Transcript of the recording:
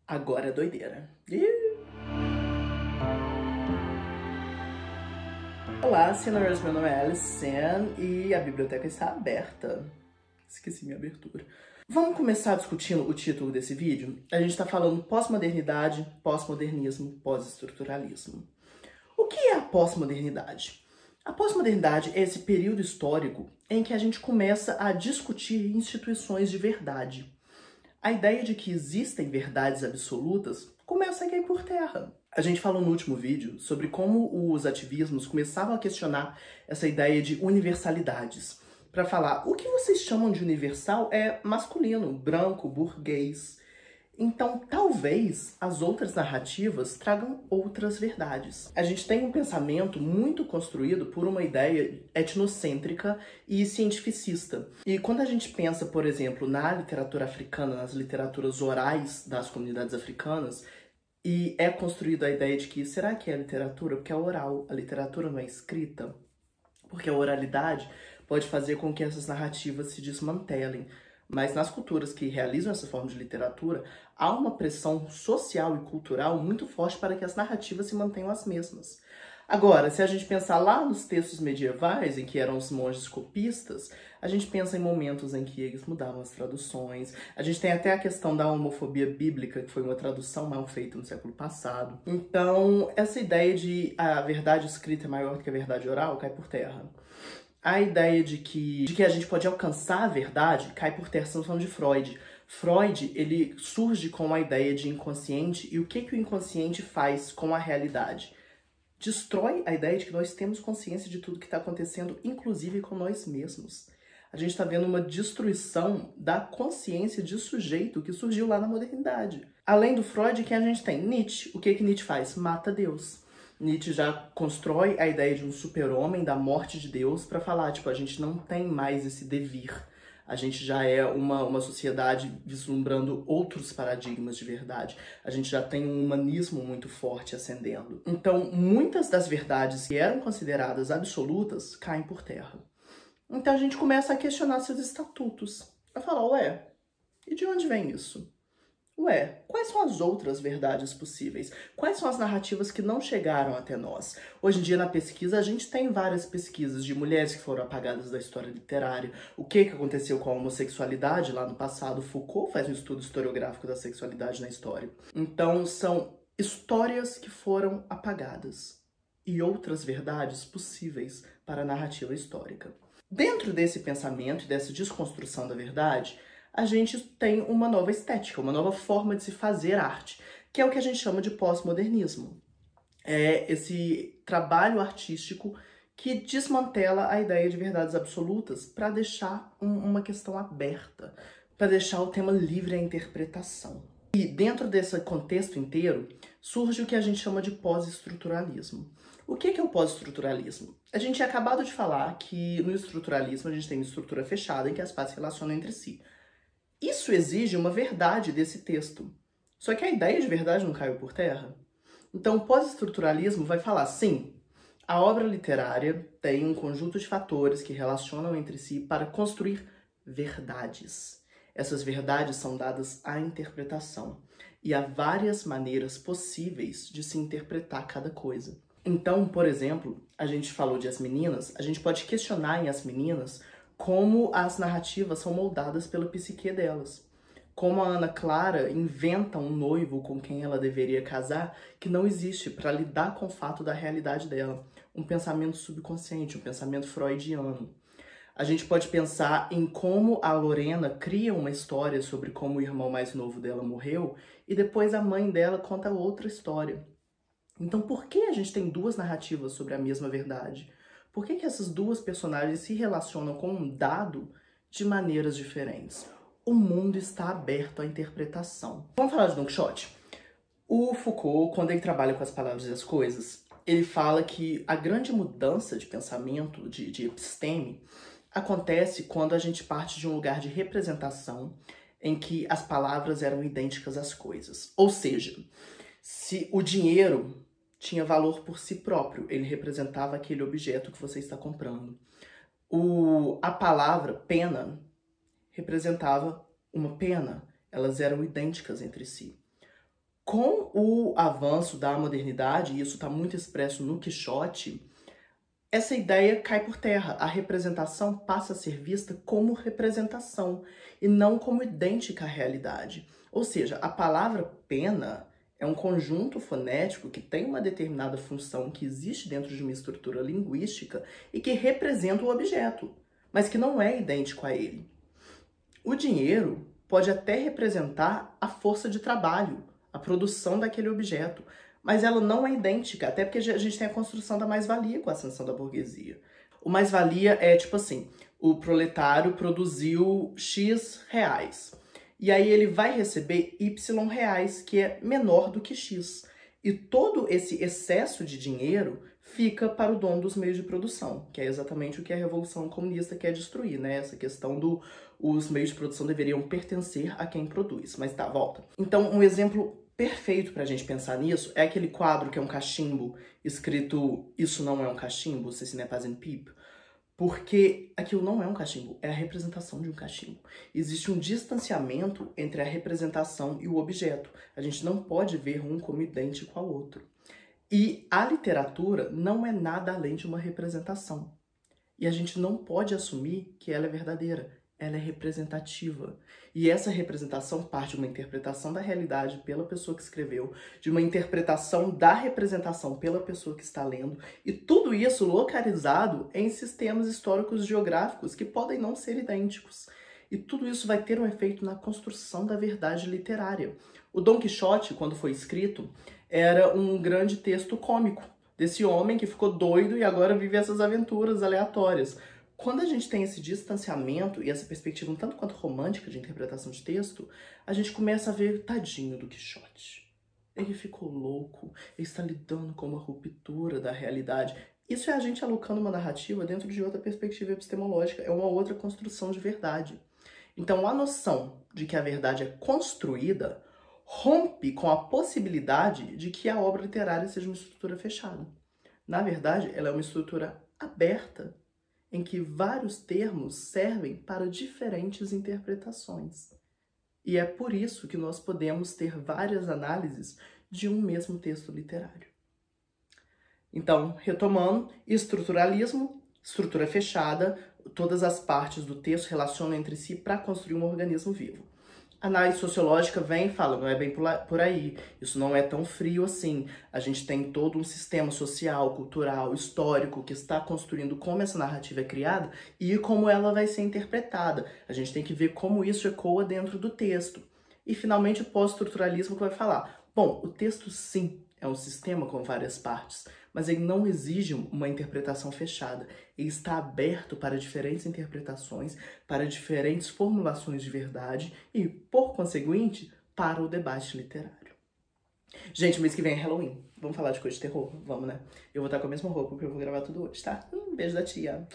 Agora é doideira. Ih! Olá, senhores, meu nome é Alison e a biblioteca está aberta. Esqueci minha abertura. Vamos começar discutindo o título desse vídeo? A gente está falando pós-modernidade, pós-modernismo, pós-estruturalismo. O que é a pós-modernidade? A pós-modernidade é esse período histórico em que a gente começa a discutir instituições de verdade. A ideia de que existem verdades absolutas começa a cair por terra. A gente falou no último vídeo sobre como os ativismos começavam a questionar essa ideia de universalidades. Para falar, o que vocês chamam de universal é masculino, branco, burguês. Então, talvez as outras narrativas tragam outras verdades. A gente tem um pensamento muito construído por uma ideia etnocêntrica e cientificista. E quando a gente pensa, por exemplo, na literatura africana, nas literaturas orais das comunidades africanas, e é construída a ideia de que, será que é literatura? Porque é oral, a literatura não é escrita. Porque a oralidade pode fazer com que essas narrativas se desmantelem. Mas nas culturas que realizam essa forma de literatura, há uma pressão social e cultural muito forte para que as narrativas se mantenham as mesmas. Agora, se a gente pensar lá nos textos medievais, em que eram os monges copistas, a gente pensa em momentos em que eles mudavam as traduções. A gente tem até a questão da homofobia bíblica, que foi uma tradução mal feita no século passado. Então, essa ideia de a verdade escrita é maior do que a verdade oral cai por terra. A ideia de que a gente pode alcançar a verdade cai por terra. Estamos falando de Freud. Freud, ele surge com a ideia de inconsciente, e o que o inconsciente faz com a realidade? Destrói a ideia de que nós temos consciência de tudo que está acontecendo, inclusive com nós mesmos. A gente está vendo uma destruição da consciência de sujeito que surgiu lá na modernidade. Além do Freud, quem a gente tem? Nietzsche. O que Nietzsche faz? Mata Deus. Nietzsche já constrói a ideia de um super-homem, da morte de Deus, para falar, tipo, a gente não tem mais esse devir. A gente já é uma sociedade vislumbrando outros paradigmas de verdade. A gente já tem um humanismo muito forte ascendendo. Então, muitas das verdades que eram consideradas absolutas caem por terra. Então, a gente começa a questionar seus estatutos. A falar, ué, e de onde vem isso? Ué, quais são as outras verdades possíveis? Quais são as narrativas que não chegaram até nós? Hoje em dia, na pesquisa, a gente tem várias pesquisas de mulheres que foram apagadas da história literária. O que aconteceu com a homossexualidade lá no passado? Foucault faz um estudo historiográfico da sexualidade na história. Então, são histórias que foram apagadas e outras verdades possíveis para a narrativa histórica. Dentro desse pensamento e dessa desconstrução da verdade, a gente tem uma nova estética, uma nova forma de se fazer arte, que é o que a gente chama de pós-modernismo. É esse trabalho artístico que desmantela a ideia de verdades absolutas para deixar uma questão aberta, para deixar o tema livre à interpretação. E dentro desse contexto inteiro, surge o que a gente chama de pós-estruturalismo. O que é o pós-estruturalismo? A gente tinha acabado de falar que no estruturalismo a gente tem uma estrutura fechada em que as partes se relacionam entre si. Isso exige uma verdade desse texto. Só que a ideia de verdade não caiu por terra. Então, o pós-estruturalismo vai falar, sim, a obra literária tem um conjunto de fatores que relacionam entre si para construir verdades. Essas verdades são dadas à interpretação. E há várias maneiras possíveis de se interpretar cada coisa. Então, por exemplo, a gente falou de As Meninas, a gente pode questionar em As Meninas como as narrativas são moldadas pela psique delas. Como a Ana Clara inventa um noivo com quem ela deveria casar que não existe para lidar com o fato da realidade dela. Um pensamento subconsciente, um pensamento freudiano. A gente pode pensar em como a Lorena cria uma história sobre como o irmão mais novo dela morreu e depois a mãe dela conta outra história. Então, por que a gente tem duas narrativas sobre a mesma verdade? Por que essas duas personagens se relacionam com um dado de maneiras diferentes? O mundo está aberto à interpretação. Vamos falar de Don Quixote? O Foucault, quando ele trabalha com as palavras e as coisas, ele fala que a grande mudança de pensamento, de episteme, acontece quando a gente parte de um lugar de representação em que as palavras eram idênticas às coisas. Ou seja, se o dinheiro tinha valor por si próprio, ele representava aquele objeto que você está comprando. A palavra pena representava uma pena, elas eram idênticas entre si. Com o avanço da modernidade, e isso está muito expresso no Quixote, essa ideia cai por terra. A representação passa a ser vista como representação e não como idêntica à realidade. Ou seja, a palavra pena é um conjunto fonético que tem uma determinada função que existe dentro de uma estrutura linguística e que representa o objeto, mas que não é idêntico a ele. O dinheiro pode até representar a força de trabalho, a produção daquele objeto, mas ela não é idêntica, até porque a gente tem a construção da mais-valia com a ascensão da burguesia. O mais-valia é tipo assim, o proletário produziu X reais, e aí ele vai receber Y reais, que é menor do que X. E todo esse excesso de dinheiro fica para o dono dos meios de produção, que é exatamente o que a Revolução Comunista quer destruir, né? Essa questão os meios de produção deveriam pertencer a quem produz. Mas tá, volta. Então, um exemplo perfeito pra gente pensar nisso é aquele quadro que é um cachimbo escrito "Isso não é um cachimbo, ce n'est pas un pipe", porque aquilo não é um cachimbo, é a representação de um cachimbo. Existe um distanciamento entre a representação e o objeto. A gente não pode ver um como idêntico ao outro. E a literatura não é nada além de uma representação. E a gente não pode assumir que ela é verdadeira. Ela é representativa. E essa representação parte de uma interpretação da realidade pela pessoa que escreveu, de uma interpretação da representação pela pessoa que está lendo, e tudo isso localizado em sistemas históricos geográficos que podem não ser idênticos. E tudo isso vai ter um efeito na construção da verdade literária. O Dom Quixote, quando foi escrito, era um grande texto cômico desse homem que ficou doido e agora vive essas aventuras aleatórias. Quando a gente tem esse distanciamento e essa perspectiva um tanto quanto romântica de interpretação de texto, a gente começa a ver tadinho do Quixote. Ele ficou louco, ele está lidando com uma ruptura da realidade. Isso é a gente alocando uma narrativa dentro de outra perspectiva epistemológica, é uma outra construção de verdade. Então a noção de que a verdade é construída rompe com a possibilidade de que a obra literária seja uma estrutura fechada. Na verdade, ela é uma estrutura aberta, em que vários termos servem para diferentes interpretações. E é por isso que nós podemos ter várias análises de um mesmo texto literário. Então, retomando, estruturalismo, estrutura fechada, todas as partes do texto relacionam entre si para construir um organismo vivo. A análise sociológica vem e fala, não é bem por aí, isso não é tão frio assim. A gente tem todo um sistema social, cultural, histórico que está construindo como essa narrativa é criada e como ela vai ser interpretada. A gente tem que ver como isso ecoa dentro do texto. E finalmente o pós-estruturalismo que vai falar, bom, o texto sim é um sistema com várias partes, mas ele não exige uma interpretação fechada. Ele está aberto para diferentes interpretações, para diferentes formulações de verdade e, por conseguinte, para o debate literário. Gente, mês que vem é Halloween. Vamos falar de coisa de terror? Vamos, né? Eu vou estar com a mesma roupa porque eu vou gravar tudo hoje, tá? Beijo da tia.